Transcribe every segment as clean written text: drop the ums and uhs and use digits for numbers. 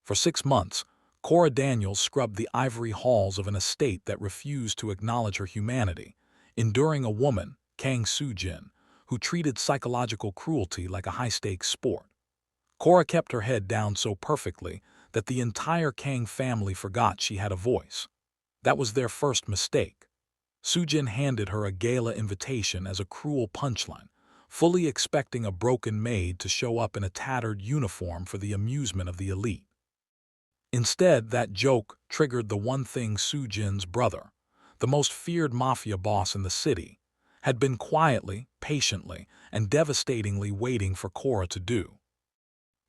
For 6 months, Kora Daniels scrubbed the ivory halls of an estate that refused to acknowledge her humanity, enduring a woman, Kang Soo-Jin, who treated psychological cruelty like a high-stakes sport. Kora kept her head down so perfectly that the entire Kang family forgot she had a voice. That was their first mistake. Sujin handed her a gala invitation as a cruel punchline, fully expecting a broken maid to show up in a tattered uniform for the amusement of the elite. Instead, that joke triggered the one thing Sujin's brother, the most feared mafia boss in the city, had been quietly, patiently, and devastatingly waiting for Kora to do.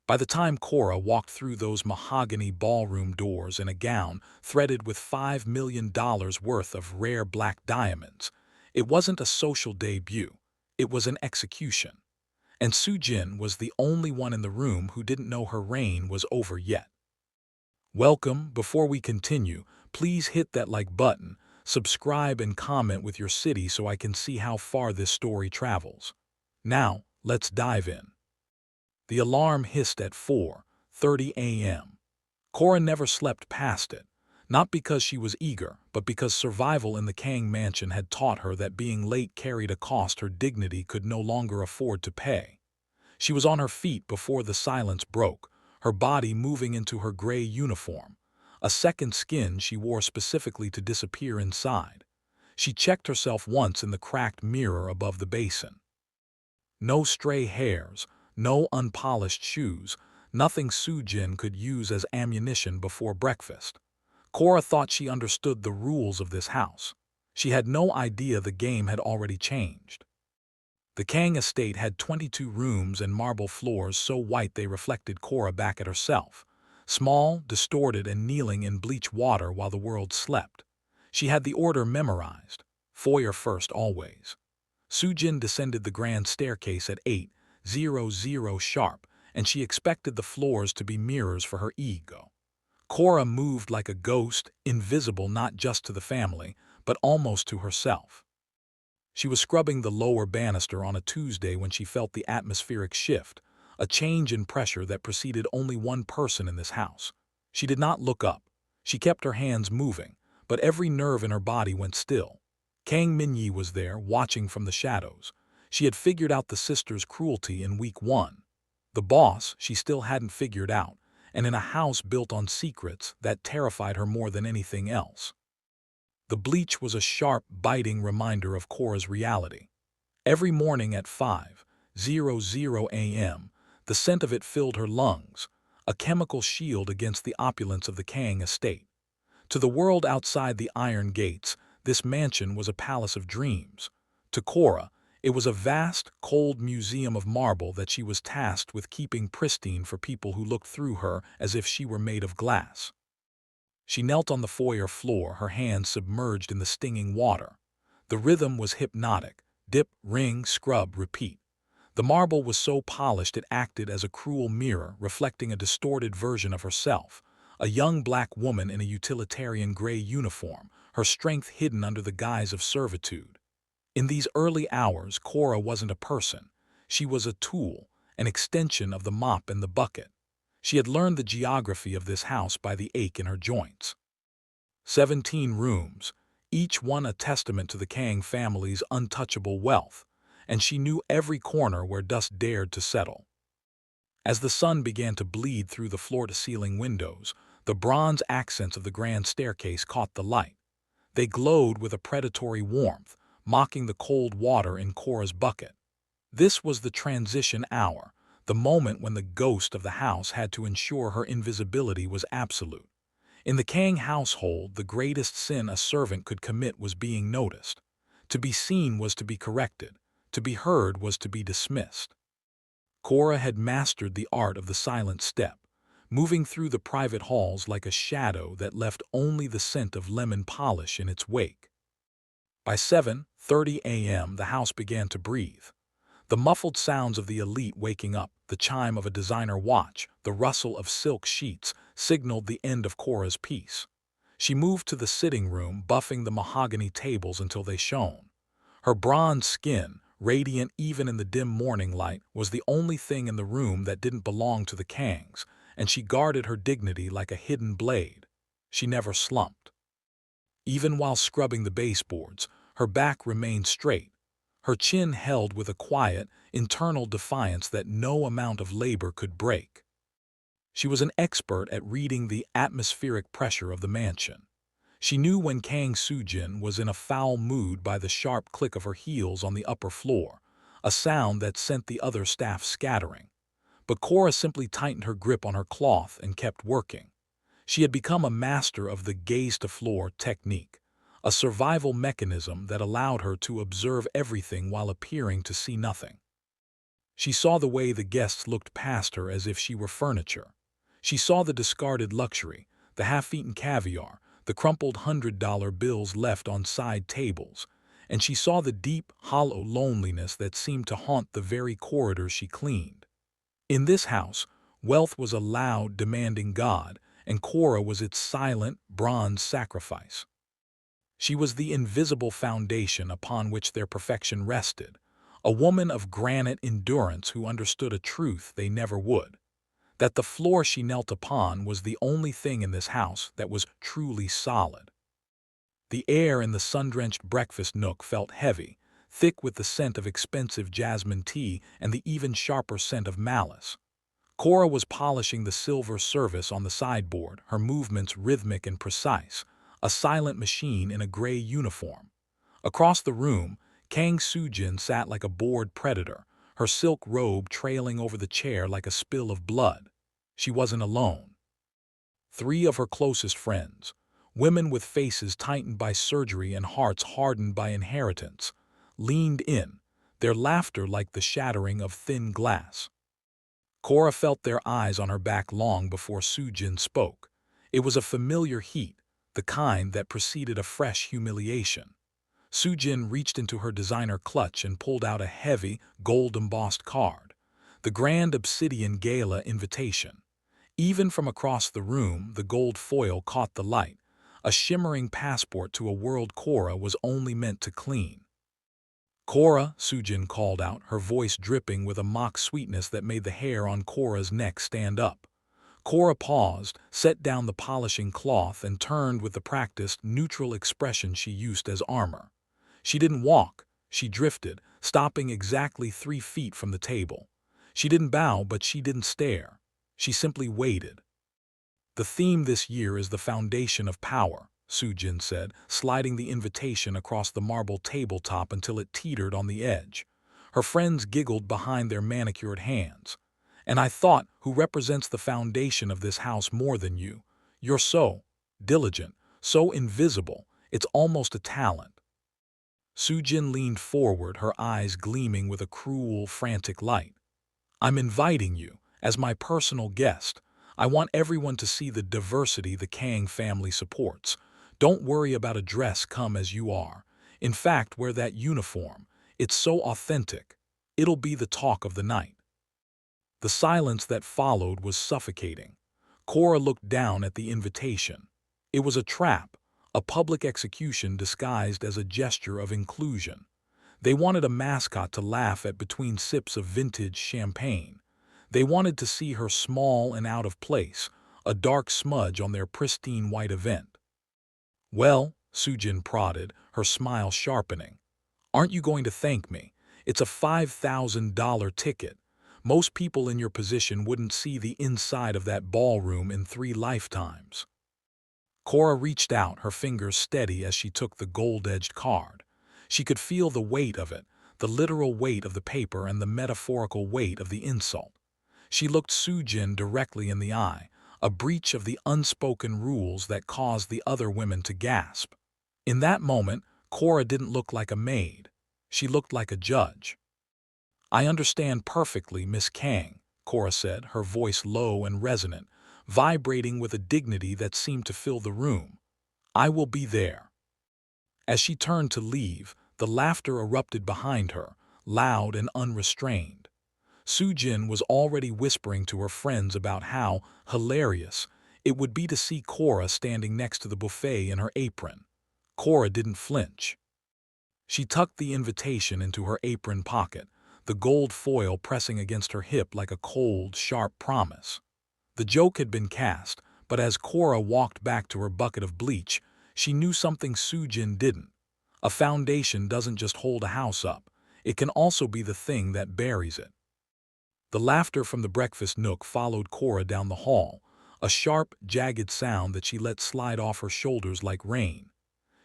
By the time Kora walked through those mahogany ballroom doors in a gown threaded with $5 million worth of rare black diamonds, it wasn't a social debut, it was an execution. And Sujin was the only one in the room who didn't know her reign was over yet. Welcome. Before we continue, please hit that like button, subscribe and comment with your city so I can see how far this story travels. Now, let's dive in. The alarm hissed at 4:30 a.m. Kora never slept past it, not because she was eager, but because survival in the Kang mansion had taught her that being late carried a cost her dignity could no longer afford to pay. She was on her feet before the silence broke, her body moving into her gray uniform, a second skin she wore specifically to disappear inside. She checked herself once in the cracked mirror above the basin. No stray hairs, no unpolished shoes, nothing Sujin could use as ammunition before breakfast. Kora thought she understood the rules of this house. She had no idea the game had already changed. The Kang estate had 22 rooms and marble floors so white they reflected Kora back at herself, small, distorted, and kneeling in bleach water while the world slept. She had the order memorized, foyer first always. Sujin descended the grand staircase at 8:00 sharp, and she expected the floors to be mirrors for her ego. Kora moved like a ghost, invisible not just to the family, but almost to herself. She was scrubbing the lower banister on a Tuesday when she felt the atmospheric shift, a change in pressure that preceded only one person in this house. She did not look up. She kept her hands moving, but every nerve in her body went still. Kang Minyi was there, watching from the shadows. She had figured out the sisters' cruelty in week 1. The boss she still hadn't figured out, and in a house built on secrets that terrified her more than anything else. The bleach was a sharp, biting reminder of Kora's reality. Every morning at 5:00 a.m., the scent of it filled her lungs, a chemical shield against the opulence of the Kang estate. To the world outside the iron gates, this mansion was a palace of dreams. To Kora, it was a vast, cold museum of marble that she was tasked with keeping pristine for people who looked through her as if she were made of glass. She knelt on the foyer floor, her hands submerged in the stinging water. The rhythm was hypnotic: dip, ring, scrub, repeat. The marble was so polished it acted as a cruel mirror, reflecting a distorted version of herself, a young black woman in a utilitarian gray uniform, her strength hidden under the guise of servitude. In these early hours, Kora wasn't a person. She was a tool, an extension of the mop and the bucket. She had learned the geography of this house by the ache in her joints. 17 rooms, each one a testament to the Kang family's untouchable wealth, and she knew every corner where dust dared to settle. As the sun began to bleed through the floor-to-ceiling windows, the bronze accents of the grand staircase caught the light. They glowed with a predatory warmth, mocking the cold water in Kora's bucket. This was the transition hour, the moment when the ghost of the house had to ensure her invisibility was absolute. In the Kang household, the greatest sin a servant could commit was being noticed. To be seen was to be corrected. To be heard was to be dismissed. Kora had mastered the art of the silent step, moving through the private halls like a shadow that left only the scent of lemon polish in its wake. By 7:30 a.m., the house began to breathe. The muffled sounds of the elite waking up, the chime of a designer watch, the rustle of silk sheets signaled the end of Kora's peace. She moved to the sitting room, buffing the mahogany tables until they shone. Her bronze skin, radiant even in the dim morning light, was the only thing in the room that didn't belong to the Kangs, and she guarded her dignity like a hidden blade. She never slumped. Even while scrubbing the baseboards, her back remained straight, her chin held with a quiet, internal defiance that no amount of labor could break. She was an expert at reading the atmospheric pressure of the mansion. She knew when Kang Soo-Jin was in a foul mood by the sharp click of her heels on the upper floor, a sound that sent the other staff scattering. But Kora simply tightened her grip on her cloth and kept working. She had become a master of the gaze-to-floor technique, a survival mechanism that allowed her to observe everything while appearing to see nothing. She saw the way the guests looked past her as if she were furniture. She saw the discarded luxury, the half-eaten caviar, the crumpled $100 bills left on side tables, and she saw the deep, hollow loneliness that seemed to haunt the very corridors she cleaned. In this house, wealth was a loud, demanding god, and Kora was its silent, bronze sacrifice. She was the invisible foundation upon which their perfection rested, a woman of granite endurance who understood a truth they never would, that the floor she knelt upon was the only thing in this house that was truly solid. The air in the sun-drenched breakfast nook felt heavy, thick with the scent of expensive jasmine tea and the even sharper scent of malice. Kora was polishing the silver service on the sideboard, her movements rhythmic and precise, a silent machine in a gray uniform. Across the room, Kang Soo-Jin sat like a bored predator, her silk robe trailing over the chair like a spill of blood. She wasn't alone. 3 of her closest friends, women with faces tightened by surgery and hearts hardened by inheritance, leaned in, their laughter like the shattering of thin glass. Kora felt their eyes on her back long before Sujin spoke. It was a familiar heat, the kind that preceded a fresh humiliation. Sujin reached into her designer clutch and pulled out a heavy, gold-embossed card, the Grand Obsidian Gala invitation. Even from across the room, the gold foil caught the light, a shimmering passport to a world Kora was only meant to clean. "Kora," Sujin called out, her voice dripping with a mock sweetness that made the hair on Kora's neck stand up. Kora paused, set down the polishing cloth, and turned with the practiced, neutral expression she used as armor. She didn't walk, she drifted, stopping exactly 3 feet from the table. She didn't bow, but she didn't stare. She simply waited. "The theme this year is the foundation of power," Sujin said, sliding the invitation across the marble tabletop until it teetered on the edge. Her friends giggled behind their manicured hands. "And I thought, who represents the foundation of this house more than you? You're so diligent, so invisible, it's almost a talent." Sujin leaned forward, her eyes gleaming with a cruel, frantic light. "I'm inviting you, as my personal guest. I want everyone to see the diversity the Kang family supports. Don't worry about a dress, come as you are. In fact, wear that uniform. It's so authentic. It'll be the talk of the night." The silence that followed was suffocating. Kora looked down at the invitation. It was a trap, a public execution disguised as a gesture of inclusion. They wanted a mascot to laugh at between sips of vintage champagne. They wanted to see her small and out of place, a dark smudge on their pristine white event. "Well," Sujin prodded, her smile sharpening, "aren't you going to thank me? It's a $5,000 ticket. Most people in your position wouldn't see the inside of that ballroom in 3 lifetimes." Kora reached out, her fingers steady as she took the gold-edged card. She could feel the weight of it, the literal weight of the paper and the metaphorical weight of the insult. She looked Sujin directly in the eye, a breach of the unspoken rules that caused the other women to gasp. In that moment, Kora didn't look like a maid. She looked like a judge. "I understand perfectly, Miss Kang," Kora said, her voice low and resonant, vibrating with a dignity that seemed to fill the room. "I will be there." As she turned to leave, the laughter erupted behind her, loud and unrestrained. Sujin was already whispering to her friends about how hilarious it would be to see Kora standing next to the buffet in her apron. Kora didn't flinch. She tucked the invitation into her apron pocket, the gold foil pressing against her hip like a cold, sharp promise. The joke had been cast, but as Kora walked back to her bucket of bleach, she knew something Sujin didn't. A foundation doesn't just hold a house up, it can also be the thing that buries it. The laughter from the breakfast nook followed Kora down the hall, a sharp, jagged sound that she let slide off her shoulders like rain.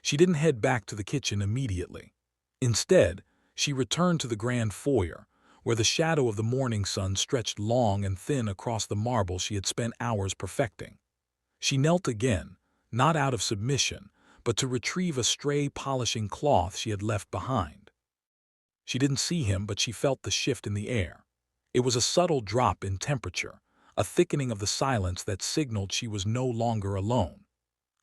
She didn't head back to the kitchen immediately. Instead, she returned to the grand foyer, where the shadow of the morning sun stretched long and thin across the marble she had spent hours perfecting. She knelt again, not out of submission, but to retrieve a stray polishing cloth she had left behind. She didn't see him, but she felt the shift in the air. It was a subtle drop in temperature, a thickening of the silence that signaled she was no longer alone.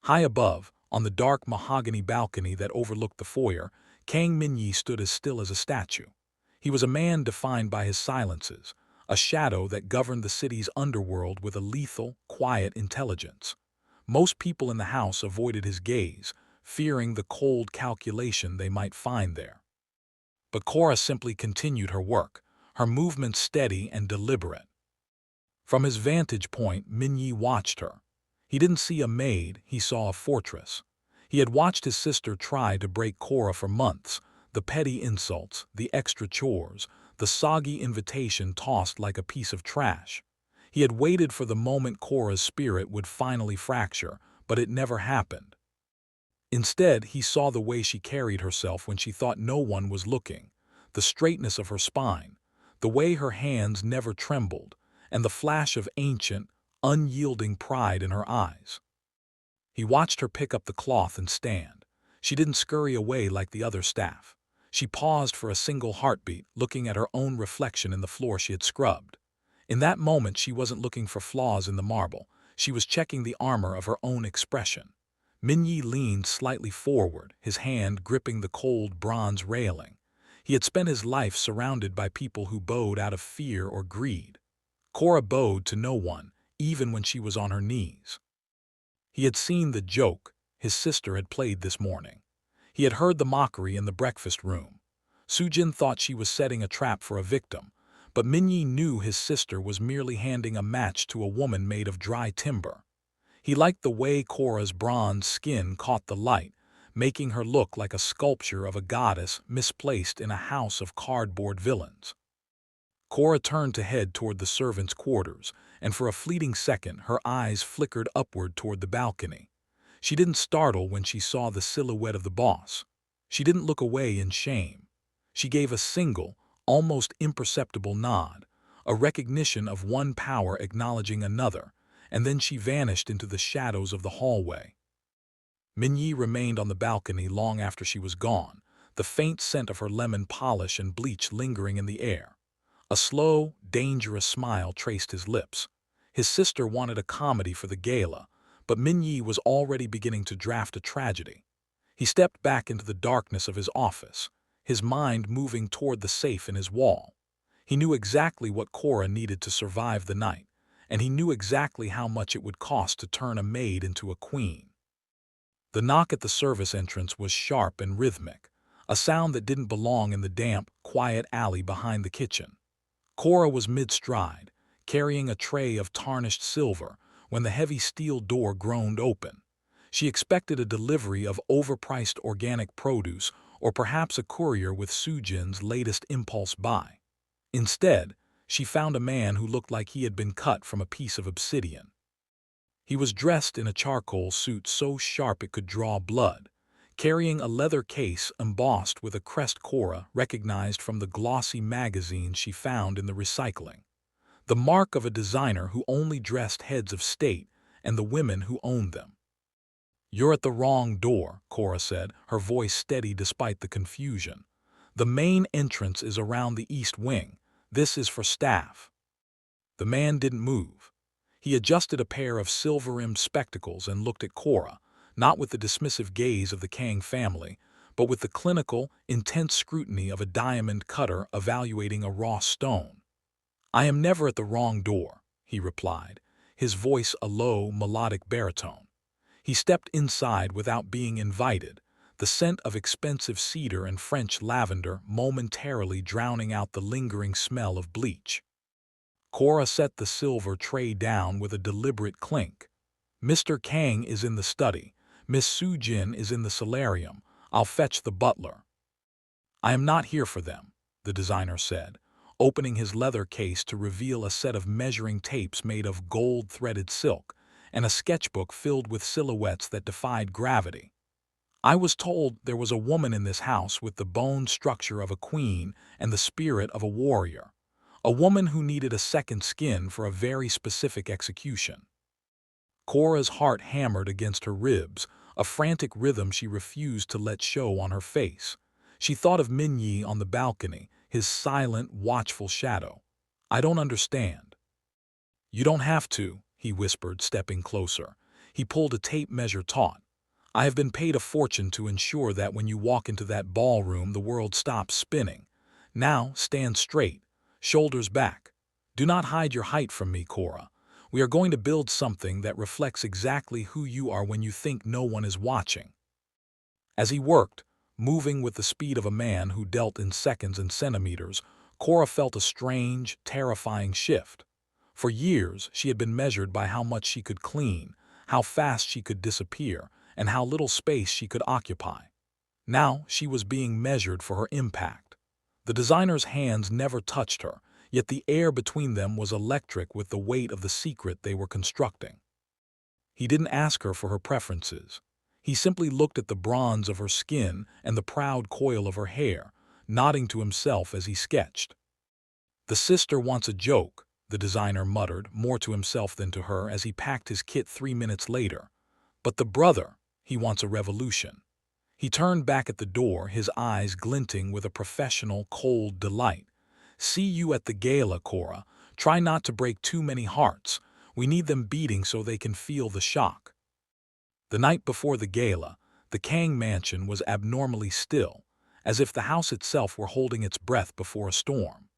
High above, on the dark mahogany balcony that overlooked the foyer, Kang Min-yi stood as still as a statue. He was a man defined by his silences, a shadow that governed the city's underworld with a lethal, quiet intelligence. Most people in the house avoided his gaze, fearing the cold calculation they might find there. But Kora simply continued her work, her movements steady and deliberate. From his vantage point, Min-yi watched her. He didn't see a maid, he saw a fortress. He had watched his sister try to break Kora for months, the petty insults, the extra chores, the soggy invitation tossed like a piece of trash. He had waited for the moment Kora's spirit would finally fracture, but it never happened. Instead, he saw the way she carried herself when she thought no one was looking, the straightness of her spine, the way her hands never trembled, and the flash of ancient, unyielding pride in her eyes. He watched her pick up the cloth and stand. She didn't scurry away like the other staff. She paused for a single heartbeat, looking at her own reflection in the floor she had scrubbed. In that moment, she wasn't looking for flaws in the marble. She was checking the armor of her own expression. Min-yi leaned slightly forward, his hand gripping the cold bronze railing. He had spent his life surrounded by people who bowed out of fear or greed. Kora bowed to no one, even when she was on her knees. He had seen the joke his sister had played this morning. He had heard the mockery in the breakfast room. Sujin thought she was setting a trap for a victim, but Min-yi knew his sister was merely handing a match to a woman made of dry timber. He liked the way Kora's bronze skin caught the light, making her look like a sculpture of a goddess misplaced in a house of cardboard villains. Kora turned to head toward the servants' quarters, and for a fleeting second her eyes flickered upward toward the balcony. She didn't startle when she saw the silhouette of the boss. She didn't look away in shame. She gave a single, almost imperceptible nod, a recognition of one power acknowledging another, and then she vanished into the shadows of the hallway. Min-yi remained on the balcony long after she was gone, the faint scent of her lemon polish and bleach lingering in the air. A slow, dangerous smile traced his lips. His sister wanted a comedy for the gala, but Min-yi was already beginning to draft a tragedy. He stepped back into the darkness of his office, his mind moving toward the safe in his wall. He knew exactly what Kora needed to survive the night, and he knew exactly how much it would cost to turn a maid into a queen. The knock at the service entrance was sharp and rhythmic, a sound that didn't belong in the damp, quiet alley behind the kitchen. Kora was mid-stride, carrying a tray of tarnished silver, when the heavy steel door groaned open. She expected a delivery of overpriced organic produce or perhaps a courier with Sujin's latest impulse buy. Instead, she found a man who looked like he had been cut from a piece of obsidian. He was dressed in a charcoal suit so sharp it could draw blood, carrying a leather case embossed with a crest Kora recognized from the glossy magazines she found in the recycling. The mark of a designer who only dressed heads of state and the women who owned them. "You're at the wrong door," Kora said, her voice steady despite the confusion. "The main entrance is around the east wing. This is for staff." The man didn't move. He adjusted a pair of silver-rimmed spectacles and looked at Kora, not with the dismissive gaze of the Kang family, but with the clinical, intense scrutiny of a diamond cutter evaluating a raw stone. "I am never at the wrong door," he replied, his voice a low, melodic baritone. He stepped inside without being invited, the scent of expensive cedar and French lavender momentarily drowning out the lingering smell of bleach. Kora set the silver tray down with a deliberate clink. "Mr. Kang is in the study. Miss Sujin is in the solarium. I'll fetch the butler." "I am not here for them," the designer said, opening his leather case to reveal a set of measuring tapes made of gold-threaded silk and a sketchbook filled with silhouettes that defied gravity. "I was told there was a woman in this house with the bone structure of a queen and the spirit of a warrior. A woman who needed a second skin for a very specific execution." Kora's heart hammered against her ribs, a frantic rhythm she refused to let show on her face. She thought of Min-yi on the balcony, his silent, watchful shadow. "I don't understand." "You don't have to," he whispered, stepping closer. He pulled a tape measure taut. "I have been paid a fortune to ensure that when you walk into that ballroom the world stops spinning. Now stand straight, shoulders back. Do not hide your height from me, Kora. We are going to build something that reflects exactly who you are when you think no one is watching." As he worked, moving with the speed of a man who dealt in seconds and centimeters, Kora felt a strange, terrifying shift. For years, she had been measured by how much she could clean, how fast she could disappear, and how little space she could occupy. Now she was being measured for her impact. The designer's hands never touched her, yet the air between them was electric with the weight of the secret they were constructing. He didn't ask her for her preferences. He simply looked at the bronze of her skin and the proud coil of her hair, nodding to himself as he sketched. "The sister wants a joke," the designer muttered, more to himself than to her, as he packed his kit 3 minutes later. "But the brother, he wants a revolution." He turned back at the door, his eyes glinting with a professional, cold delight. "See you at the gala, Kora. Try not to break too many hearts. We need them beating so they can feel the shock." The night before the gala, the Kang mansion was abnormally still, as if the house itself were holding its breath before a storm.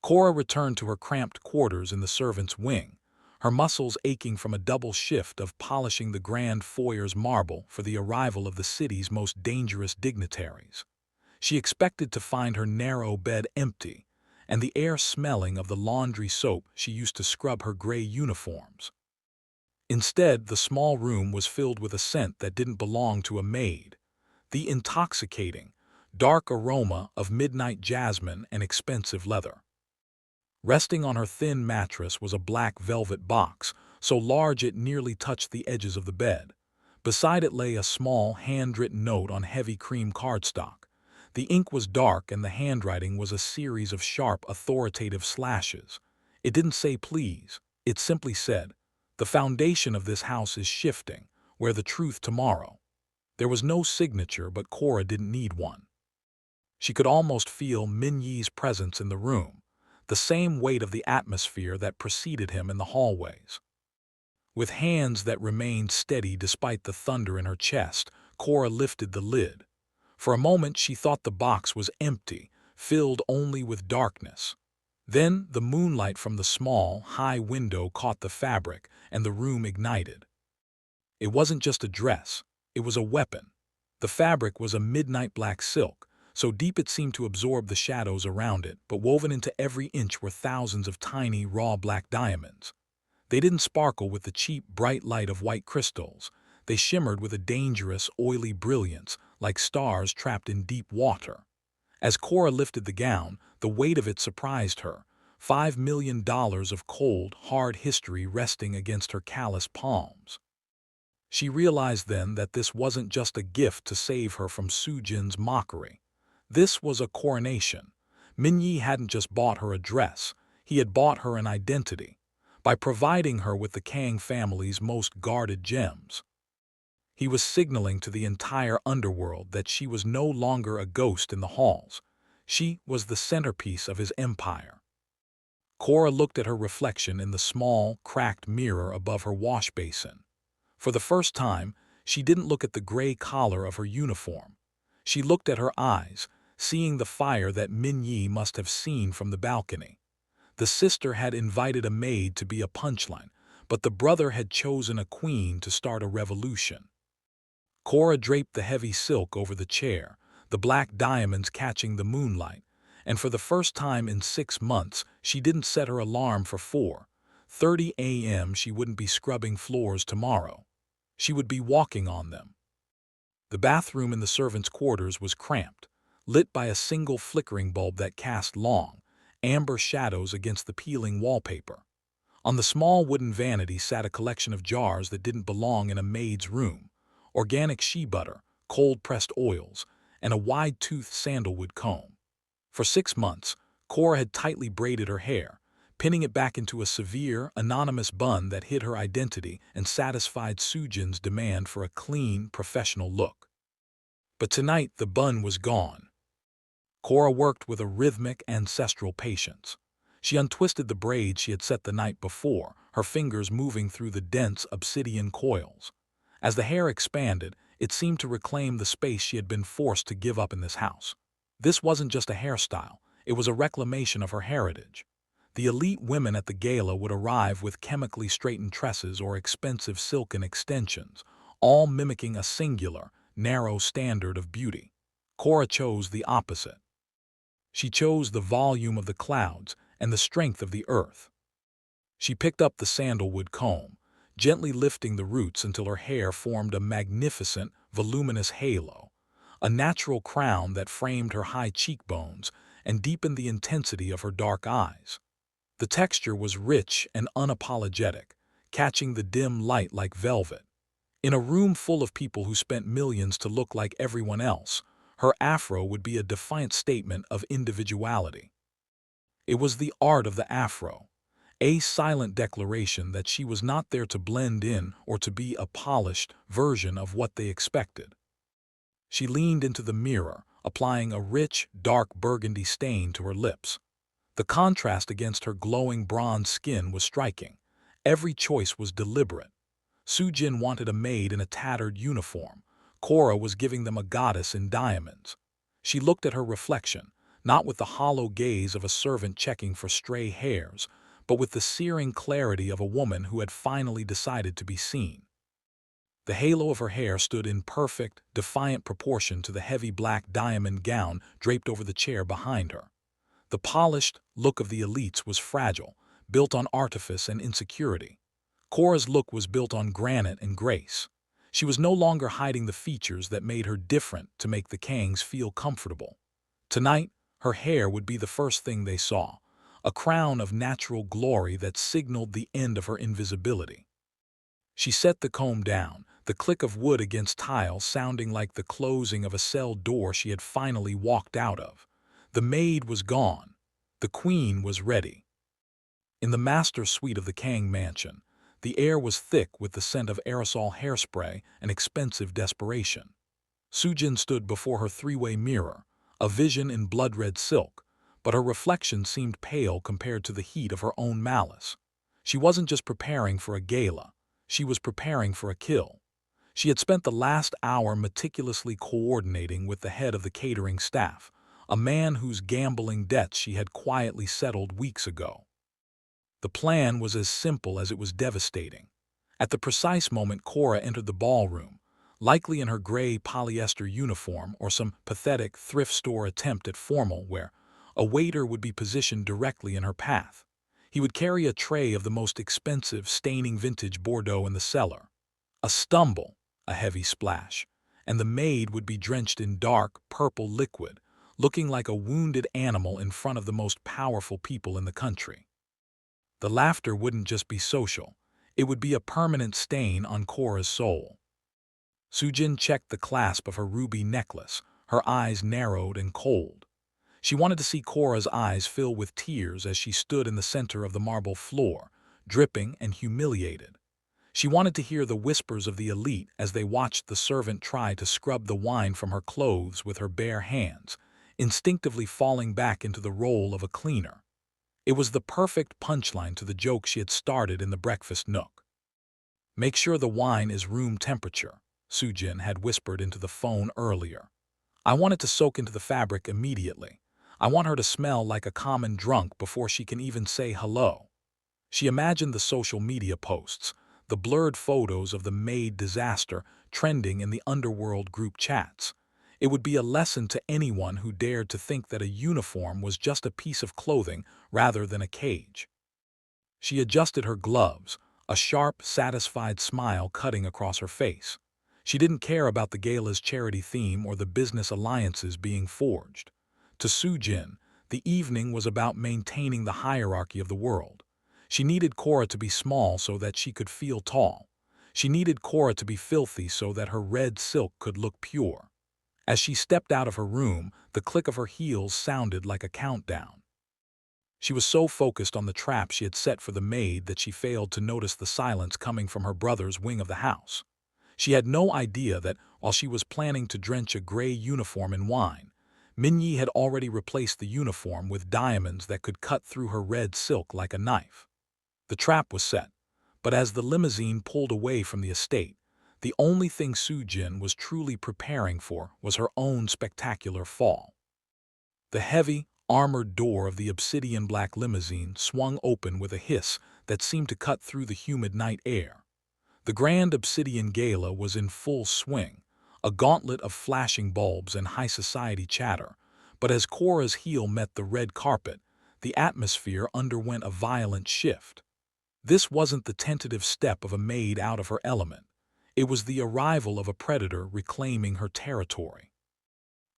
Kora returned to her cramped quarters in the servants' wing, her muscles aching from a double shift of polishing the grand foyer's marble for the arrival of the city's most dangerous dignitaries. She expected to find her narrow bed empty, and the air smelling of the laundry soap she used to scrub her gray uniforms. Instead, the small room was filled with a scent that didn't belong to a maid: the intoxicating, dark aroma of midnight jasmine and expensive leather. Resting on her thin mattress was a black velvet box, so large it nearly touched the edges of the bed. Beside it lay a small, handwritten note on heavy cream cardstock. The ink was dark and the handwriting was a series of sharp, authoritative slashes. It didn't say please, it simply said, "The foundation of this house is shifting. Wear the truth tomorrow." There was no signature, but Kora didn't need one. She could almost feel Min-yi's presence in the room, the same weight of the atmosphere that preceded him in the hallways. With hands that remained steady despite the thunder in her chest, Kora lifted the lid. For a moment she thought the box was empty, filled only with darkness. Then the moonlight from the small, high window caught the fabric, and the room ignited. It wasn't just a dress, it was a weapon. The fabric was a midnight black silk, so deep it seemed to absorb the shadows around it, but woven into every inch were thousands of tiny, raw black diamonds. They didn't sparkle with the cheap, bright light of white crystals. They shimmered with a dangerous, oily brilliance, like stars trapped in deep water. As Kora lifted the gown, the weight of it surprised her. $5 million of cold, hard history resting against her callous palms. She realized then that this wasn't just a gift to save her from Sujin's mockery. This was a coronation. Min-yi hadn't just bought her a dress, he had bought her an identity, by providing her with the Kang family's most guarded gems. He was signaling to the entire underworld that she was no longer a ghost in the halls. She was the centerpiece of his empire. Kora looked at her reflection in the small, cracked mirror above her wash basin. For the first time, she didn't look at the gray collar of her uniform. She looked at her eyes, seeing the fire that Min-yi must have seen from the balcony. The sister had invited a maid to be a punchline, but the brother had chosen a queen to start a revolution. Kora draped the heavy silk over the chair, the black diamonds catching the moonlight, and for the first time in 6 months, she didn't set her alarm for 4:30 a.m. She wouldn't be scrubbing floors tomorrow. She would be walking on them. The bathroom in the servants' quarters was cramped, lit by a single flickering bulb that cast long, amber shadows against the peeling wallpaper. On the small wooden vanity sat a collection of jars that didn't belong in a maid's room: organic shea butter, cold-pressed oils, and a wide-toothed sandalwood comb. For 6 months, Kora had tightly braided her hair, pinning it back into a severe, anonymous bun that hid her identity and satisfied Sujin's demand for a clean, professional look. But tonight the bun was gone. Kora worked with a rhythmic, ancestral patience. She untwisted the braids she had set the night before, her fingers moving through the dense obsidian coils. As the hair expanded, it seemed to reclaim the space she had been forced to give up in this house. This wasn't just a hairstyle, it was a reclamation of her heritage. The elite women at the gala would arrive with chemically straightened tresses or expensive silken extensions, all mimicking a singular, narrow standard of beauty. Kora chose the opposite. She chose the volume of the clouds and the strength of the earth. She picked up the sandalwood comb, gently lifting the roots until her hair formed a magnificent, voluminous halo, a natural crown that framed her high cheekbones and deepened the intensity of her dark eyes. The texture was rich and unapologetic, catching the dim light like velvet. In a room full of people who spent millions to look like everyone else, her afro would be a defiant statement of individuality. It was the art of the afro, a silent declaration that she was not there to blend in or to be a polished version of what they expected. She leaned into the mirror, applying a rich, dark burgundy stain to her lips. The contrast against her glowing bronze skin was striking. Every choice was deliberate. Sujin wanted a maid in a tattered uniform. Kora was giving them a goddess in diamonds. She looked at her reflection, not with the hollow gaze of a servant checking for stray hairs, but with the searing clarity of a woman who had finally decided to be seen. The halo of her hair stood in perfect, defiant proportion to the heavy black diamond gown draped over the chair behind her. The polished look of the elites was fragile, built on artifice and insecurity. Kora's look was built on granite and grace. She was no longer hiding the features that made her different to make the Kangs feel comfortable. Tonight, her hair would be the first thing they saw, a crown of natural glory that signaled the end of her invisibility. She set the comb down, the click of wood against tile sounding like the closing of a cell door she had finally walked out of. The maid was gone. The queen was ready. In the master suite of the Kang mansion, the air was thick with the scent of aerosol hairspray and expensive desperation. Sujin stood before her three-way mirror, a vision in blood-red silk, but her reflection seemed pale compared to the heat of her own malice. She wasn't just preparing for a gala, she was preparing for a kill. She had spent the last hour meticulously coordinating with the head of the catering staff, a man whose gambling debts she had quietly settled weeks ago. The plan was as simple as it was devastating. At the precise moment Kora entered the ballroom, likely in her gray polyester uniform or some pathetic thrift store attempt at formal wear, a waiter would be positioned directly in her path. He would carry a tray of the most expensive, staining vintage Bordeaux in the cellar. A stumble, a heavy splash, and the maid would be drenched in dark, purple liquid, looking like a wounded animal in front of the most powerful people in the country. The laughter wouldn't just be social, it would be a permanent stain on Kora's soul. Sujin checked the clasp of her ruby necklace, her eyes narrowed and cold. She wanted to see Kora's eyes fill with tears as she stood in the center of the marble floor, dripping and humiliated. She wanted to hear the whispers of the elite as they watched the servant try to scrub the wine from her clothes with her bare hands, instinctively falling back into the role of a cleaner. It was the perfect punchline to the joke she had started in the breakfast nook. "Make sure the wine is room temperature," Sujin had whispered into the phone earlier. "I want it to soak into the fabric immediately. I want her to smell like a common drunk before she can even say hello." She imagined the social media posts, the blurred photos of the Maid disaster trending in the underworld group chats. It would be a lesson to anyone who dared to think that a uniform was just a piece of clothing rather than a cage. She adjusted her gloves, a sharp, satisfied smile cutting across her face. She didn't care about the gala's charity theme or the business alliances being forged. To Sujin, the evening was about maintaining the hierarchy of the world. She needed Kora to be small so that she could feel tall. She needed Kora to be filthy so that her red silk could look pure. As she stepped out of her room, the click of her heels sounded like a countdown. She was so focused on the trap she had set for the maid that she failed to notice the silence coming from her brother's wing of the house. She had no idea that, while she was planning to drench a gray uniform in wine, Minyi had already replaced the uniform with diamonds that could cut through her red silk like a knife. The trap was set, but as the limousine pulled away from the estate, the only thing Sujin was truly preparing for was her own spectacular fall. The heavy, armored door of the obsidian black limousine swung open with a hiss that seemed to cut through the humid night air. The Grand Obsidian Gala was in full swing, a gauntlet of flashing bulbs and high society chatter, but as Kora's heel met the red carpet, the atmosphere underwent a violent shift. This wasn't the tentative step of a maid out of her element. It was the arrival of a predator reclaiming her territory.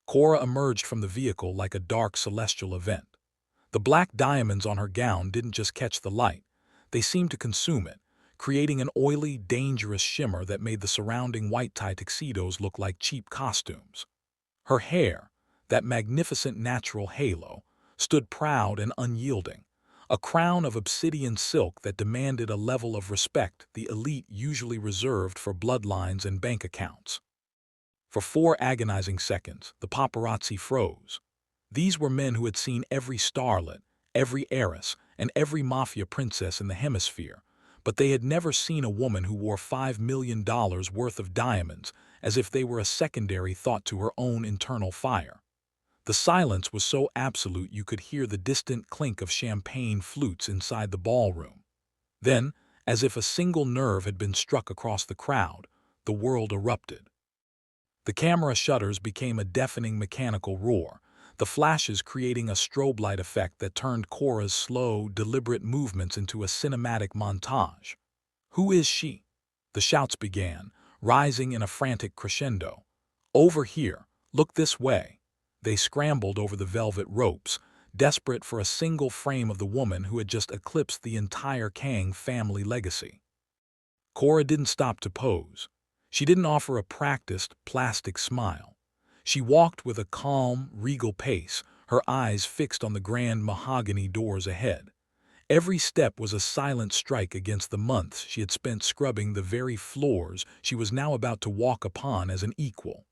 Kora emerged from the vehicle like a dark celestial event. The black diamonds on her gown didn't just catch the light, they seemed to consume it, creating an oily, dangerous shimmer that made the surrounding white-tie tuxedos look like cheap costumes. Her hair, that magnificent natural halo, stood proud and unyielding, a crown of obsidian silk that demanded a level of respect the elite usually reserved for bloodlines and bank accounts. For 4 agonizing seconds, the paparazzi froze. These were men who had seen every starlet, every heiress, and every mafia princess in the hemisphere, but they had never seen a woman who wore $5 million worth of diamonds as if they were a secondary thought to her own internal fire. The silence was so absolute you could hear the distant clink of champagne flutes inside the ballroom. Then, as if a single nerve had been struck across the crowd, the world erupted. The camera shutters became a deafening mechanical roar, the flashes creating a strobe light effect that turned Kora's slow, deliberate movements into a cinematic montage. "Who is she?" The shouts began, rising in a frantic crescendo. "Over here, look this way." They scrambled over the velvet ropes, desperate for a single frame of the woman who had just eclipsed the entire Kang family legacy. Kora didn't stop to pose. She didn't offer a practiced, plastic smile. She walked with a calm, regal pace, her eyes fixed on the grand mahogany doors ahead. Every step was a silent strike against the months she had spent scrubbing the very floors she was now about to walk upon as an equal.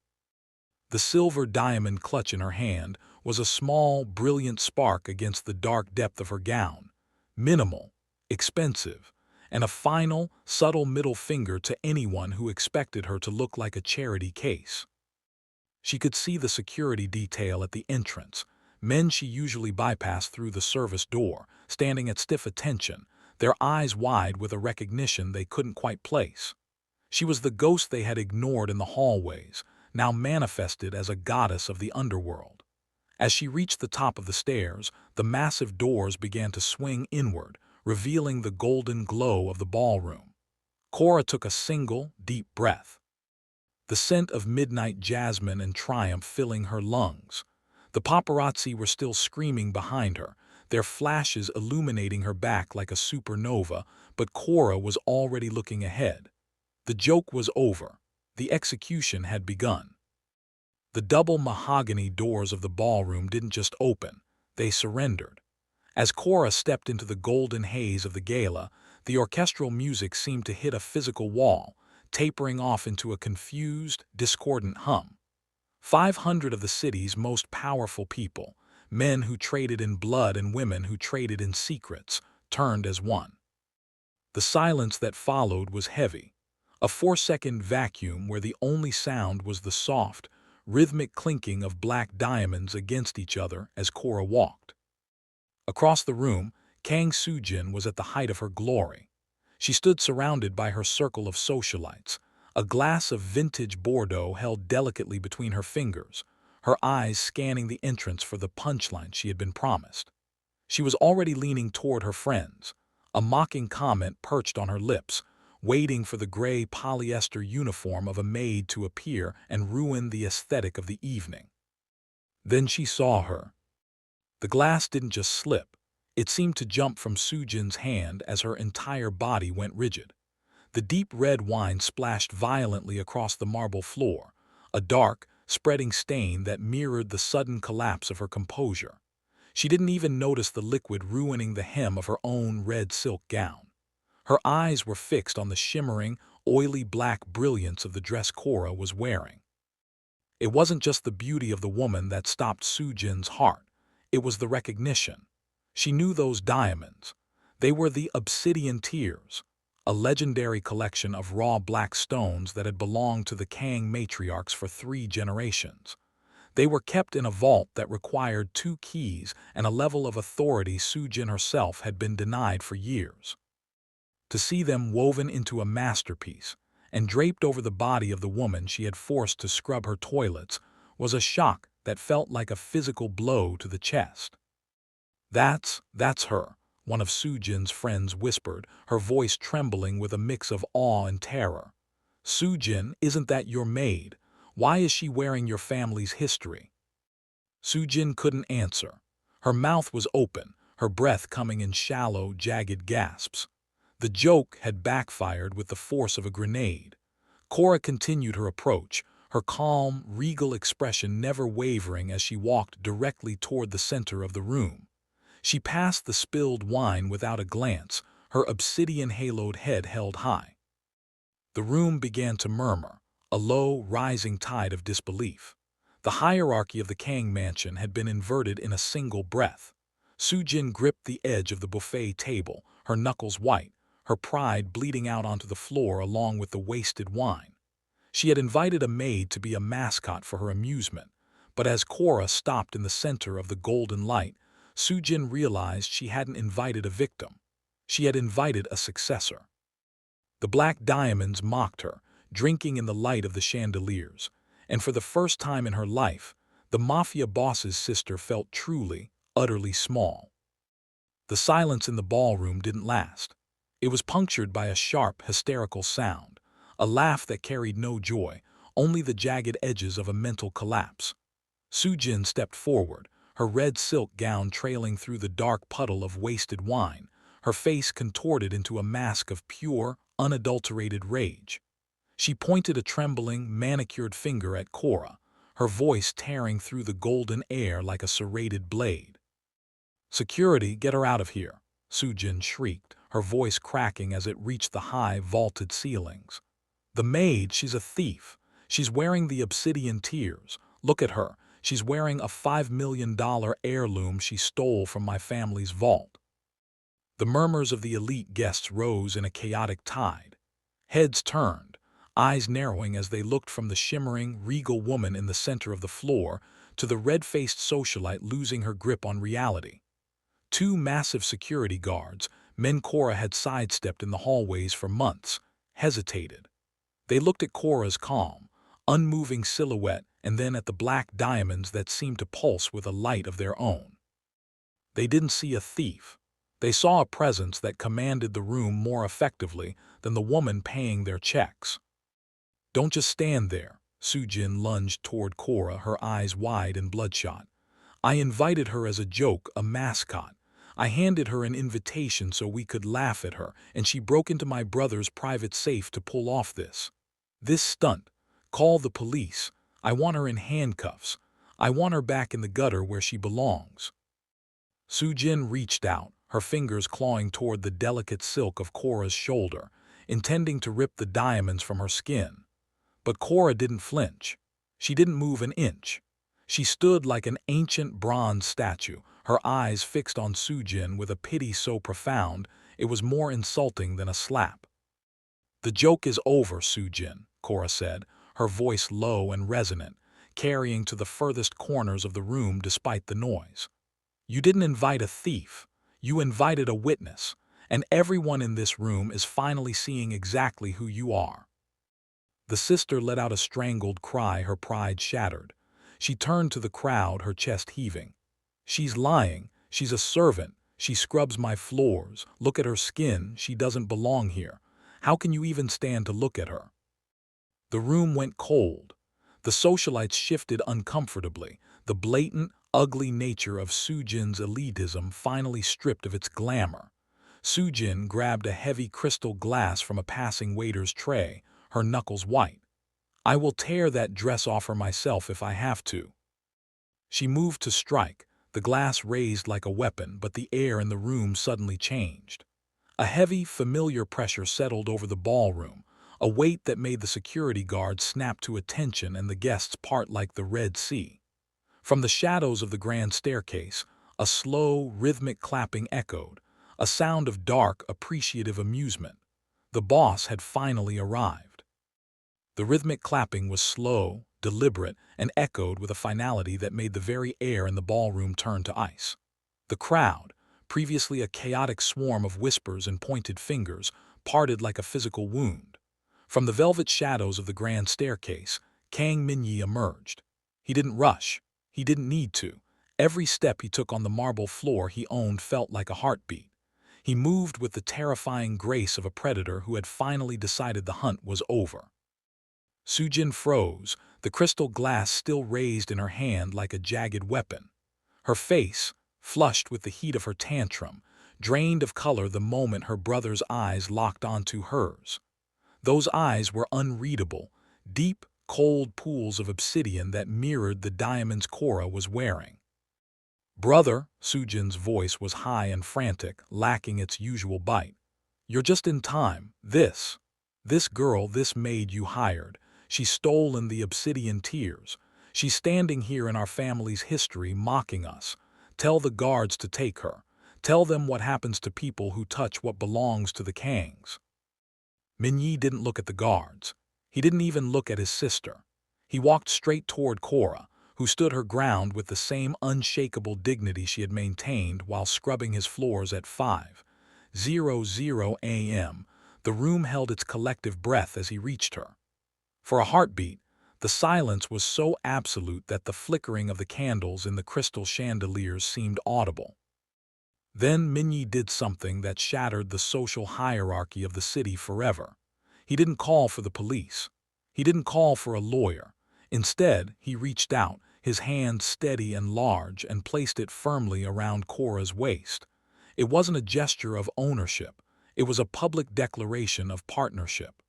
The silver diamond clutch in her hand was a small, brilliant spark against the dark depth of her gown. Minimal, expensive, and a final, subtle middle finger to anyone who expected her to look like a charity case. She could see the security detail at the entrance, men she usually bypassed through the service door, standing at stiff attention, their eyes wide with a recognition they couldn't quite place. She was the ghost they had ignored in the hallways, now manifested as a goddess of the underworld. As she reached the top of the stairs, the massive doors began to swing inward, revealing the golden glow of the ballroom. Kora took a single, deep breath, the scent of midnight jasmine and triumph filling her lungs. The paparazzi were still screaming behind her, their flashes illuminating her back like a supernova, but Kora was already looking ahead. The joke was over. The execution had begun. The double mahogany doors of the ballroom didn't just open, they surrendered. As Kora stepped into the golden haze of the gala, the orchestral music seemed to hit a physical wall, tapering off into a confused, discordant hum. 500 of the city's most powerful people, men who traded in blood and women who traded in secrets, turned as one. The silence that followed was heavy, a 4-second vacuum where the only sound was the soft, rhythmic clinking of black diamonds against each other as Kora walked. Across the room, Kang Soo-Jin was at the height of her glory. She stood surrounded by her circle of socialites, a glass of vintage Bordeaux held delicately between her fingers, her eyes scanning the entrance for the punchline she had been promised. She was already leaning toward her friends, a mocking comment perched on her lips, waiting for the gray polyester uniform of a maid to appear and ruin the aesthetic of the evening. Then she saw her. The glass didn't just slip, it seemed to jump from Sujin's hand as her entire body went rigid. The deep red wine splashed violently across the marble floor, a dark, spreading stain that mirrored the sudden collapse of her composure. She didn't even notice the liquid ruining the hem of her own red silk gown. Her eyes were fixed on the shimmering, oily black brilliance of the dress Kora was wearing. It wasn't just the beauty of the woman that stopped Sujin's heart. It was the recognition. She knew those diamonds. They were the Obsidian Tears, a legendary collection of raw black stones that had belonged to the Kang matriarchs for 3 generations. They were kept in a vault that required 2 keys and a level of authority Sujin herself had been denied for years. To see them woven into a masterpiece and draped over the body of the woman she had forced to scrub her toilets was a shock that felt like a physical blow to the chest. That's her, one of Sujin's friends whispered, her voice trembling with a mix of awe and terror. Sujin, isn't that your maid? Why is she wearing your family's history? Sujin couldn't answer. Her mouth was open, her breath coming in shallow, jagged gasps. The joke had backfired with the force of a grenade. Kora continued her approach, her calm, regal expression never wavering as she walked directly toward the center of the room. She passed the spilled wine without a glance, her obsidian-haloed head held high. The room began to murmur, a low, rising tide of disbelief. The hierarchy of the Kang mansion had been inverted in a single breath. Sujin gripped the edge of the buffet table, her knuckles white, her pride bleeding out onto the floor along with the wasted wine. She had invited a maid to be a mascot for her amusement, but as Kora stopped in the center of the golden light, Sujin realized she hadn't invited a victim. She had invited a successor. The black diamonds mocked her, drinking in the light of the chandeliers, and for the first time in her life, the Mafia Boss's sister felt truly, utterly small. The silence in the ballroom didn't last. It was punctured by a sharp, hysterical sound, a laugh that carried no joy, only the jagged edges of a mental collapse. Sujin stepped forward, her red silk gown trailing through the dark puddle of wasted wine, her face contorted into a mask of pure, unadulterated rage. She pointed a trembling, manicured finger at Kora, her voice tearing through the golden air like a serrated blade. "Security, get her out of here," Sujin shrieked, her voice cracking as it reached the high, vaulted ceilings. "The maid, she's a thief. She's wearing the Obsidian Tears. Look at her. She's wearing a $5 million heirloom she stole from my family's vault." The murmurs of the elite guests rose in a chaotic tide. Heads turned, eyes narrowing as they looked from the shimmering, regal woman in the center of the floor to the red-faced socialite losing her grip on reality. 2 massive security guards, men Kora had sidestepped in the hallways for months, hesitated. They looked at Kora's calm, unmoving silhouette and then at the black diamonds that seemed to pulse with a light of their own. They didn't see a thief. They saw a presence that commanded the room more effectively than the woman paying their checks. "Don't just stand there," Sujin lunged toward Kora, her eyes wide and bloodshot. "I invited her as a joke, a mascot. I handed her an invitation so we could laugh at her, and she broke into my brother's private safe to pull off this stunt. Call the police. I want her in handcuffs. I want her back in the gutter where she belongs." Sujin reached out, her fingers clawing toward the delicate silk of Kora's shoulder, intending to rip the diamonds from her skin. But Kora didn't flinch. She didn't move an inch. She stood like an ancient bronze statue, her eyes fixed on Sujin with a pity so profound it was more insulting than a slap. "The joke is over, Sujin," Kora said, her voice low and resonant, carrying to the furthest corners of the room despite the noise. "You didn't invite a thief. You invited a witness, and everyone in this room is finally seeing exactly who you are." The sister let out a strangled cry, her pride shattered. She turned to the crowd, her chest heaving. "She's lying. She's a servant. She scrubs my floors. Look at her skin. She doesn't belong here. How can you even stand to look at her?" The room went cold. The socialites shifted uncomfortably. The blatant, ugly nature of Sujin's elitism finally stripped of its glamour. Sujin grabbed a heavy crystal glass from a passing waiter's tray, her knuckles white. "I will tear that dress off her myself if I have to." She moved to strike, the glass raised like a weapon, but the air in the room suddenly changed. A heavy, familiar pressure settled over the ballroom, a weight that made the security guards snap to attention and the guests part like the Red Sea. From the shadows of the grand staircase, a slow, rhythmic clapping echoed, a sound of dark, appreciative amusement. The boss had finally arrived. The rhythmic clapping was slow, deliberate, and echoed with a finality that made the very air in the ballroom turn to ice. The crowd, previously a chaotic swarm of whispers and pointed fingers, parted like a physical wound. From the velvet shadows of the grand staircase, Kang Min-yi emerged. He didn't rush. He didn't need to. Every step he took on the marble floor he owned felt like a heartbeat. He moved with the terrifying grace of a predator who had finally decided the hunt was over. Sujin froze, the crystal glass still raised in her hand like a jagged weapon. Her face, flushed with the heat of her tantrum, drained of color the moment her brother's eyes locked onto hers. Those eyes were unreadable, deep, cold pools of obsidian that mirrored the diamonds Kora was wearing. "Brother," Sujin's voice was high and frantic, lacking its usual bite. "You're just in time. This girl, this maid you hired, she's stolen the obsidian tears. She's standing here in our family's history mocking us. Tell the guards to take her. Tell them what happens to people who touch what belongs to the Kangs." Min-yi didn't look at the guards. He didn't even look at his sister. He walked straight toward Kora, who stood her ground with the same unshakable dignity she had maintained while scrubbing his floors at 5:00 a.m. The room held its collective breath as he reached her. For a heartbeat, the silence was so absolute that the flickering of the candles in the crystal chandeliers seemed audible. Then Min-yi did something that shattered the social hierarchy of the city forever. He didn't call for the police. He didn't call for a lawyer. Instead, he reached out, his hand steady and large, and placed it firmly around Kora's waist. It wasn't a gesture of ownership. It was a public declaration of partnership.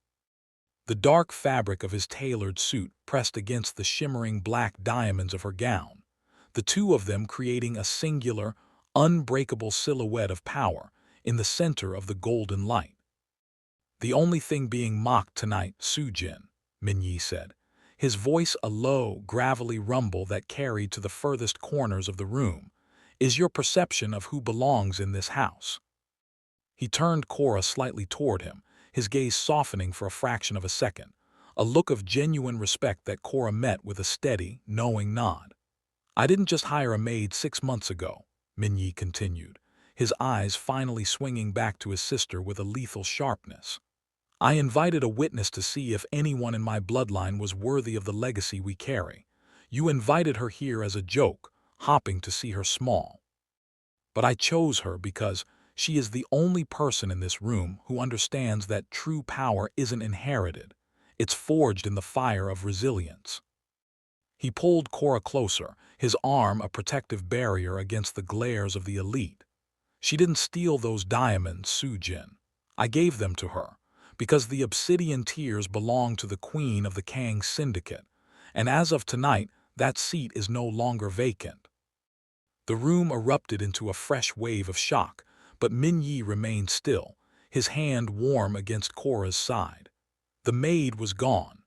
The dark fabric of his tailored suit pressed against the shimmering black diamonds of her gown, the two of them creating a singular, unbreakable silhouette of power in the center of the golden light. "The only thing being mocked tonight, Sujin," Min-yi said, his voice a low, gravelly rumble that carried to the furthest corners of the room, "is your perception of who belongs in this house." He turned Kora slightly toward him, his gaze softening for a fraction of a second, a look of genuine respect that Kora met with a steady, knowing nod. "I didn't just hire a maid 6 months ago," Min-yi continued, his eyes finally swinging back to his sister with a lethal sharpness. "I invited a witness to see if anyone in my bloodline was worthy of the legacy we carry. You invited her here as a joke, hopping to see her small. But I chose her because she is the only person in this room who understands that true power isn't inherited. It's forged in the fire of resilience." He pulled Kora closer, his arm a protective barrier against the glares of the elite. "She didn't steal those diamonds, Sujin. I gave them to her, because the obsidian tears belong to the queen of the Kang syndicate, and as of tonight, that seat is no longer vacant." The room erupted into a fresh wave of shock, but Min-yi remained still, his hand warm against Kora's side. The maid was gone.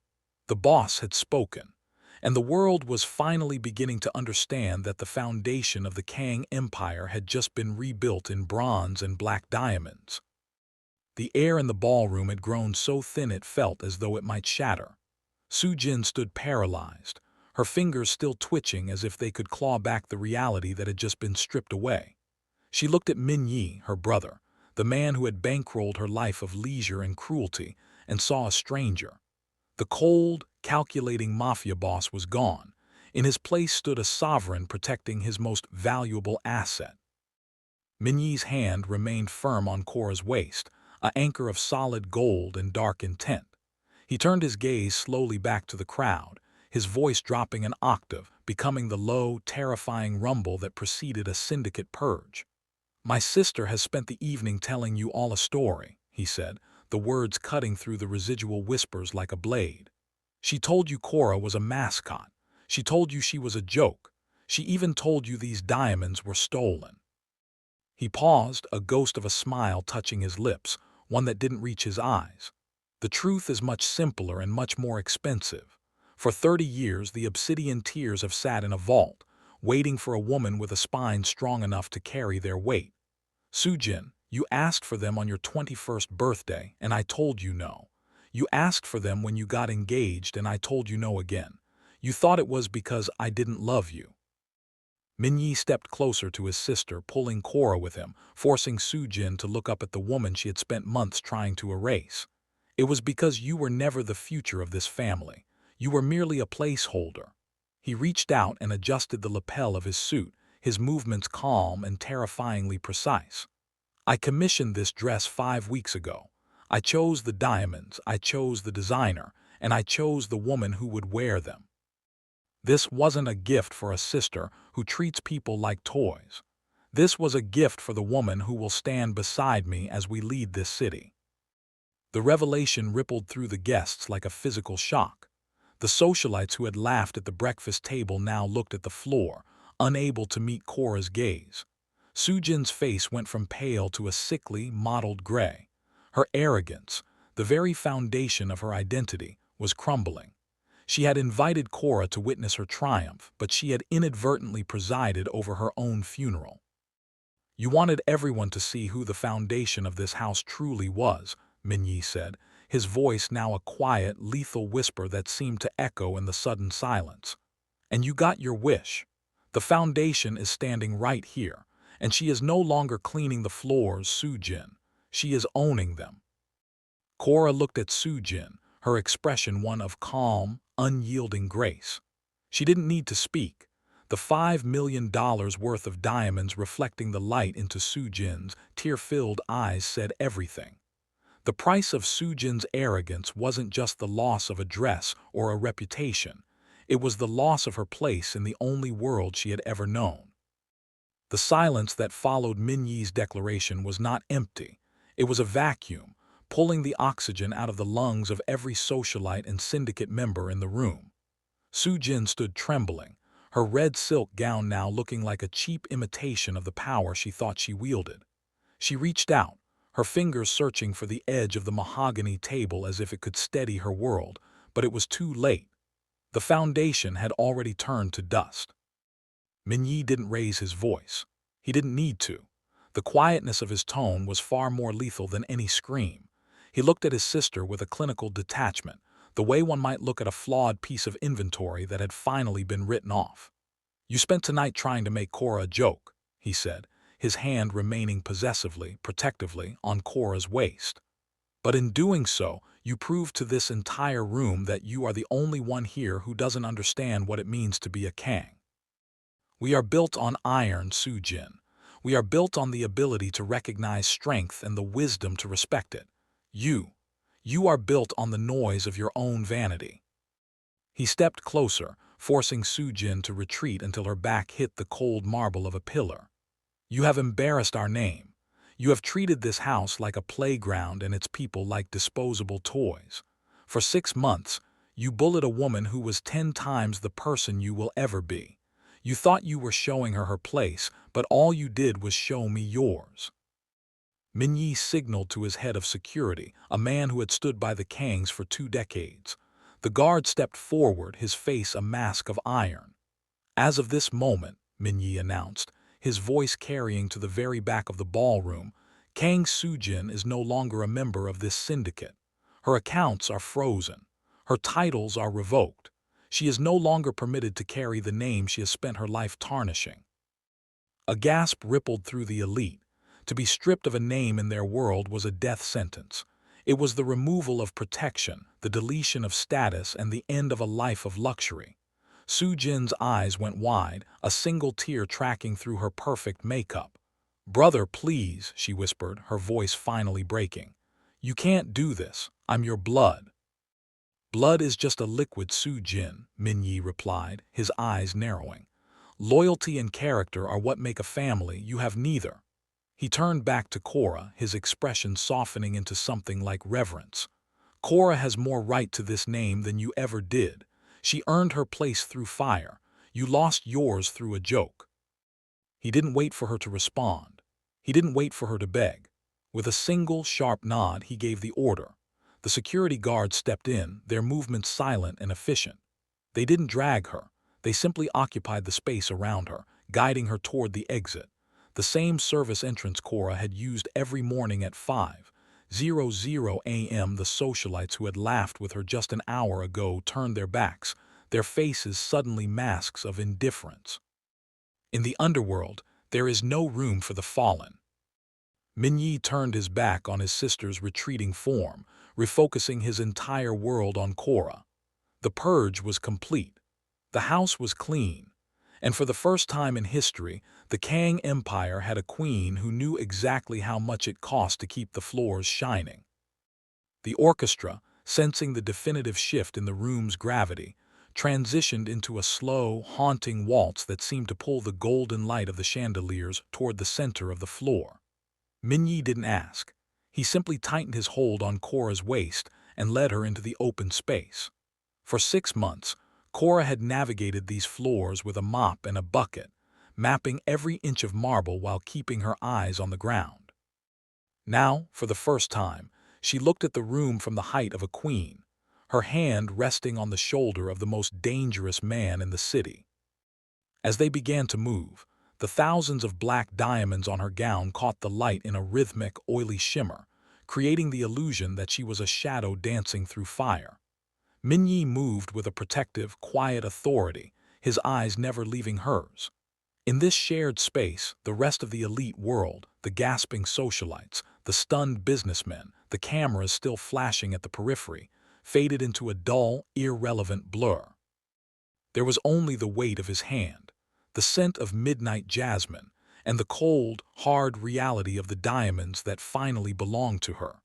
The boss had spoken. And the world was finally beginning to understand that the foundation of the Kang Empire had just been rebuilt in bronze and black diamonds. The air in the ballroom had grown so thin it felt as though it might shatter. Sujin stood paralyzed, her fingers still twitching as if they could claw back the reality that had just been stripped away. She looked at Min-yi, her brother, the man who had bankrolled her life of leisure and cruelty, and saw a stranger. The cold, calculating mafia boss was gone. In his place stood a sovereign protecting his most valuable asset. Minyi's hand remained firm on Kora's waist, an anchor of solid gold and dark intent. He turned his gaze slowly back to the crowd, his voice dropping an octave, becoming the low, terrifying rumble that preceded a syndicate purge. "My sister has spent the evening telling you all a story," he said, the words cutting through the residual whispers like a blade. "She told you Kora was a mascot. She told you she was a joke. She even told you these diamonds were stolen." He paused, a ghost of a smile touching his lips, one that didn't reach his eyes. "The truth is much simpler and much more expensive. For 30 years, the obsidian tears have sat in a vault, waiting for a woman with a spine strong enough to carry their weight. Sujin, you asked for them on your 21st birthday, and I told you no. You asked for them when you got engaged, and I told you no again. You thought it was because I didn't love you." Minyi stepped closer to his sister, pulling Kora with him, forcing Sujin to look up at the woman she had spent months trying to erase. "It was because you were never the future of this family. You were merely a placeholder." He reached out and adjusted the lapel of his suit, his movements calm and terrifyingly precise. "I commissioned this dress 5 weeks ago. I chose the diamonds, I chose the designer, and I chose the woman who would wear them. This wasn't a gift for a sister who treats people like toys. This was a gift for the woman who will stand beside me as we lead this city." The revelation rippled through the guests like a physical shock. The socialites who had laughed at the breakfast table now looked at the floor, unable to meet Kora's gaze. Sujin's face went from pale to a sickly, mottled gray. Her arrogance, the very foundation of her identity, was crumbling. She had invited Kora to witness her triumph, but she had inadvertently presided over her own funeral. "You wanted everyone to see who the foundation of this house truly was," Minyi said, his voice now a quiet, lethal whisper that seemed to echo in the sudden silence. "And you got your wish. The foundation is standing right here, and she is no longer cleaning the floors, Sujin. She is owning them." Kora looked at Sujin, her expression one of calm, unyielding grace. She didn't need to speak. The $5 million worth of diamonds reflecting the light into Sujin's tear-filled eyes said everything. The price of Sujin's arrogance wasn't just the loss of a dress or a reputation. It was the loss of her place in the only world she had ever known. The silence that followed Minyi's declaration was not empty. It was a vacuum, pulling the oxygen out of the lungs of every socialite and syndicate member in the room. Sujin stood trembling, her red silk gown now looking like a cheap imitation of the power she thought she wielded. She reached out, her fingers searching for the edge of the mahogany table as if it could steady her world, but it was too late. The foundation had already turned to dust. Minyi didn't raise his voice. He didn't need to. The quietness of his tone was far more lethal than any scream. He looked at his sister with a clinical detachment, the way one might look at a flawed piece of inventory that had finally been written off. "You spent tonight trying to make Kora a joke," he said, his hand remaining possessively, protectively, on Kora's waist. "But in doing so, you proved to this entire room that you are the only one here who doesn't understand what it means to be a Kang. We are built on iron, Sujin. We are built on the ability to recognize strength and the wisdom to respect it. You are built on the noise of your own vanity." He stepped closer, forcing Sujin to retreat until her back hit the cold marble of a pillar. "You have embarrassed our name. You have treated this house like a playground and its people like disposable toys. For 6 months, you bullied a woman who was 10 times the person you will ever be. You thought you were showing her her place, but all you did was show me yours." Minyi signaled to his head of security, a man who had stood by the Kangs for 2 decades. The guard stepped forward, his face a mask of iron. "As of this moment," Minyi announced, his voice carrying to the very back of the ballroom, "Kang Soo-Jin is no longer a member of this syndicate. Her accounts are frozen. Her titles are revoked. She is no longer permitted to carry the name she has spent her life tarnishing." A gasp rippled through the elite. To be stripped of a name in their world was a death sentence. It was the removal of protection, the deletion of status, and the end of a life of luxury. Sujin's eyes went wide, a single tear tracking through her perfect makeup. "Brother, please," she whispered, her voice finally breaking. "You can't do this. I'm your blood." "Blood is just a liquid, Sujin," Minyi replied, his eyes narrowing. "Loyalty and character are what make a family. You have neither." He turned back to Kora, his expression softening into something like reverence. "Kora has more right to this name than you ever did. She earned her place through fire. You lost yours through a joke." He didn't wait for her to respond. He didn't wait for her to beg. With a single, sharp nod, he gave the order. The security guards stepped in, their movements silent and efficient. They didn't drag her. They simply occupied the space around her, guiding her toward the exit. The same service entrance Kora had used every morning at 5:00 a.m. The socialites who had laughed with her just an hour ago turned their backs, their faces suddenly masks of indifference. In the underworld, there is no room for the fallen. Minyi turned his back on his sister's retreating form, refocusing his entire world on Kora. The purge was complete. The house was clean. And for the first time in history, the Kang Empire had a queen who knew exactly how much it cost to keep the floors shining. The orchestra, sensing the definitive shift in the room's gravity, transitioned into a slow, haunting waltz that seemed to pull the golden light of the chandeliers toward the center of the floor. Minyi didn't ask. He simply tightened his hold on Kora's waist and led her into the open space. For 6 months, Kora had navigated these floors with a mop and a bucket, mapping every inch of marble while keeping her eyes on the ground. Now, for the first time, she looked at the room from the height of a queen, her hand resting on the shoulder of the most dangerous man in the city. As they began to move, the thousands of black diamonds on her gown caught the light in a rhythmic, oily shimmer, creating the illusion that she was a shadow dancing through fire. Minyi moved with a protective, quiet authority, his eyes never leaving hers. In this shared space, the rest of the elite world, the gasping socialites, the stunned businessmen, the cameras still flashing at the periphery, faded into a dull, irrelevant blur. There was only the weight of his hand, the scent of midnight jasmine, and the cold, hard reality of the diamonds that finally belonged to her.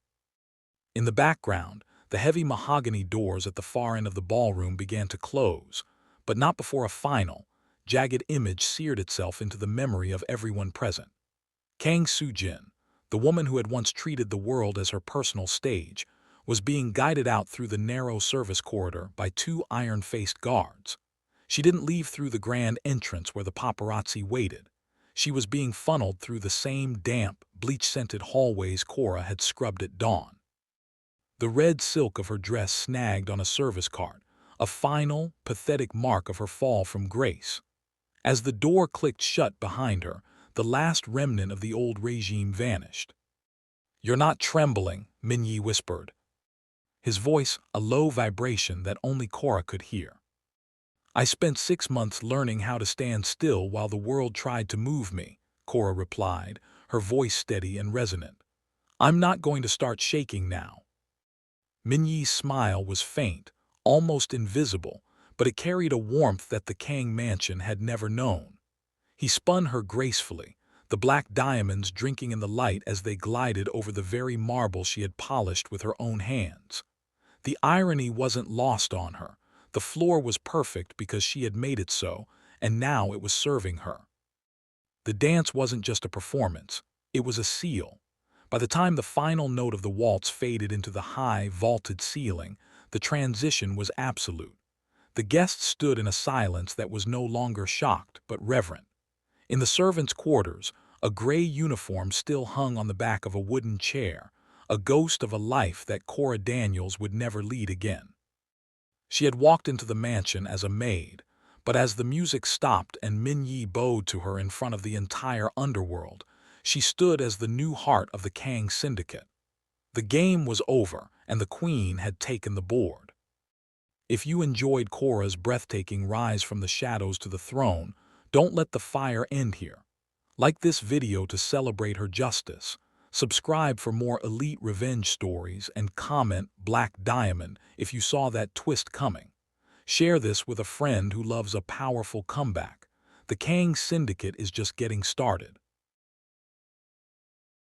In the background, the heavy mahogany doors at the far end of the ballroom began to close, but not before a final, jagged image seared itself into the memory of everyone present. Kang Soo-Jin, the woman who had once treated the world as her personal stage, was being guided out through the narrow service corridor by 2 iron-faced guards. She didn't leave through the grand entrance where the paparazzi waited. She was being funneled through the same damp, bleach-scented hallways Kora had scrubbed at dawn. The red silk of her dress snagged on a service cart, a final, pathetic mark of her fall from grace. As the door clicked shut behind her, the last remnant of the old regime vanished. "You're not trembling," Minyi whispered. His voice, a low vibration that only Kora could hear. "I spent 6 months learning how to stand still while the world tried to move me," Kora replied, her voice steady and resonant. "I'm not going to start shaking now." Minyi's smile was faint, almost invisible, but it carried a warmth that the Kang mansion had never known. He spun her gracefully, the black diamonds drinking in the light as they glided over the very marble she had polished with her own hands. The irony wasn't lost on her. The floor was perfect because she had made it so, and now it was serving her. The dance wasn't just a performance, it was a seal. By the time the final note of the waltz faded into the high, vaulted ceiling, the transition was absolute. The guests stood in a silence that was no longer shocked but reverent. In the servants' quarters, a gray uniform still hung on the back of a wooden chair, a ghost of a life that Kora Daniels would never lead again. She had walked into the mansion as a maid, but as the music stopped and Minyi bowed to her in front of the entire underworld, she stood as the new heart of the Kang Syndicate. The game was over, and the queen had taken the board. If you enjoyed Kora's breathtaking rise from the shadows to the throne, don't let the fire end here. Like this video to celebrate her justice. Subscribe for more elite revenge stories and comment Black Diamond if you saw that twist coming. Share this with a friend who loves a powerful comeback. The Kang Syndicate is just getting started.